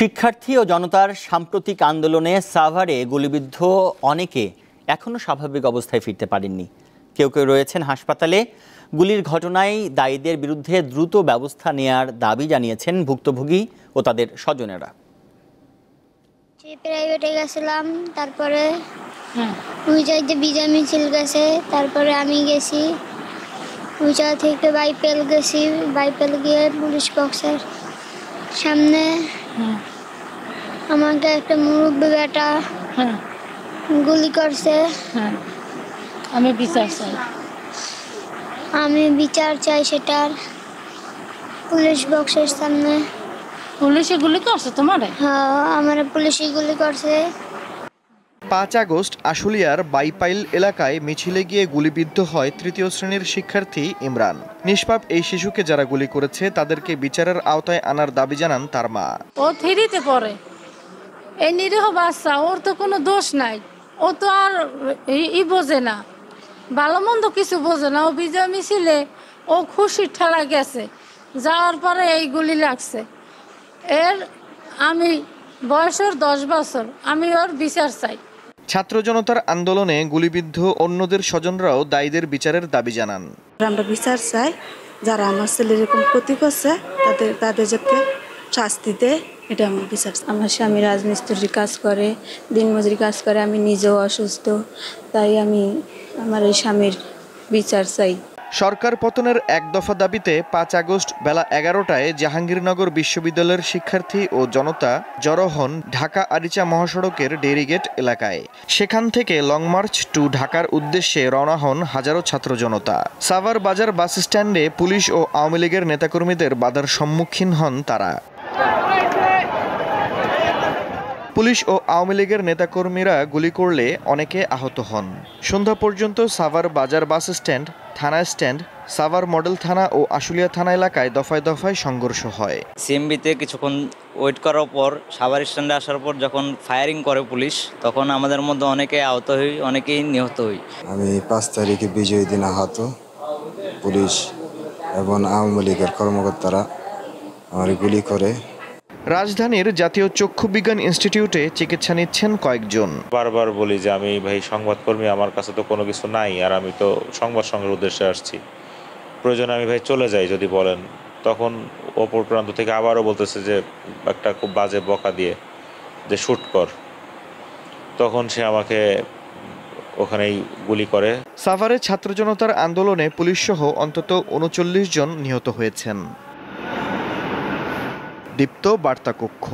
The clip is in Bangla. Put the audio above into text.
শিক্ষার্থী ও জনতার সাম্প্রতিক আন্দোলনে সাভারে গুলিবিদ্ধ অনেকে এখনো স্বাভাবিক অবস্থায় ফিরতে পারেননি। কেউ কেউ রয়েছেন হাসপাতালে। গুলির ঘটনায় দায়ীদের বিরুদ্ধে দ্রুত ব্যবস্থা নেয়ার দাবি জানিয়েছেন ভুক্তভোগী ও তাদের স্বজনেরা। প্রাইভেটে গেছিলাম, তারপরে বিজয় মিছিল গেছে, তারপরে আমি গেছি উইজা থেকে বাইপেল গেছি। বাইপেল গিয়ে পুলিশ বক্সের সামনে আমাকে একটা মুরব্বী বেটা গুলি করছে। আমি বিচার চাই সেটার। পুলিশ বক্সের সামনে পুলিশে গুলি করছে তোমারে? হ্যাঁ, আমার পুলিশে গুলি করছে। ৫ আগস্ট আশুলিয়ার বাইপাইল এলাকায় মিছিলে গিয়ে গুলিবিদ্ধ হয় তৃতীয় শ্রেণীর শিক্ষার্থী ইমরান। নিষ্পাপ এই শিশুকে যারা গুলি করেছে তাদেরকে বিচারের আওতায় আনার দাবি জানান তার মা। ও থ্রিতে পড়ে, এই নিরীহ বাচ্চা, ওর তো কোনো দোষ নাই। ও তো আর বোঝে না, ভালো মন্দ কিছু বোঝে না। ও বিজয় মিছিলে ও খুশির ঠেলা গেছে, যাওয়ার পরে এই গুলি লাগছে। আমি বয়সের 10 বছর, আমি ওর বিচার চাই। ছাত্র জনতার আন্দোলনে গুলিবিদ্ধ অন্যদের স্বজনরাও দায়ীদের বিচারের দাবি জানান। আমরা বিচার চাই, যারা আমার ছেলের এরকম ক্ষতি করছে তাদের যাতে শাস্তি দেয়, এটা আমার বিচার। আমার স্বামী রাজমিস্ত্রি কাজ করে, দিনমজুরি কাজ করে, আমি নিজেও অসুস্থ, তাই আমি আমার এই স্বামীর বিচার চাই। সরকার পতনের এক দফা দাবিতে ৫ আগস্ট বেলা ১১টায় জাহাঙ্গীরনগর বিশ্ববিদ্যালয়ের শিক্ষার্থী ও জনতা জড়ো হন ঢাকা আরিচা মহাসড়কের ডেরিগেট এলাকায়। সেখান থেকে লং মার্চ টু ঢাকার উদ্দেশ্যে রওনা হন হাজারো ছাত্র জনতা। সাভার বাজার বাস স্ট্যান্ডে পুলিশ ও আওয়ামী লীগের নেতাকর্মীদের বাধার সম্মুখীন হন তারা। পুলিশ ও আওয়ামী লীগের নেতাকর্মীরা গুলি করলে অনেকে আহত হন। সন্ধ্যা পর্যন্ত সাভার বাজার বাস স্ট্যান্ড, থানা স্ট্যান্ড, সাভার মডেল থানা ও আশুলিয়া থানা এলাকায় দফায় দফায় সংঘর্ষ হয়। সিএমবিতে কিছুক্ষণ ওয়েট করার পর সাভার স্ট্যান্ডে আসার পর যখন ফায়ারিং করে পুলিশ, তখন আমাদের মধ্যে অনেকে আহত হই, অনেকেই নিহত হই। আমি 5 তারিখে বিজয়ী দিন আহত। পুলিশ এবং আওয়ামী লীগের কর্মকর্তারা আমার গুলি করে। রাজধানীর জাতীয় চক্ষু বিজ্ঞান ইনস্টিটিউটে চিকিৎসা নিচ্ছেন কয়েকজন। বারবার বলি যে আমি ভাই সংবাদকর্মী, আমার কাছে তো কোনো কিছু নাই, আর আমি তো সংবাদ সংগ্রহের উদ্দেশ্যে আসছি, প্রয়োজনে আমি ভাই চলে যাই যদি বলেন। তখন অপর প্রান্ত থেকে আবারও বলতেছে যে একটা খুব বাজে বকা দিয়ে যে শুট কর, তখন সে আমাকে ওখানেই গুলি করে। সাভারে ছাত্র জনতার আন্দোলনে পুলিশসহ অন্তত ৩৯ জন নিহত হয়েছেন। দীপ্ত বার্তা কক্ষ।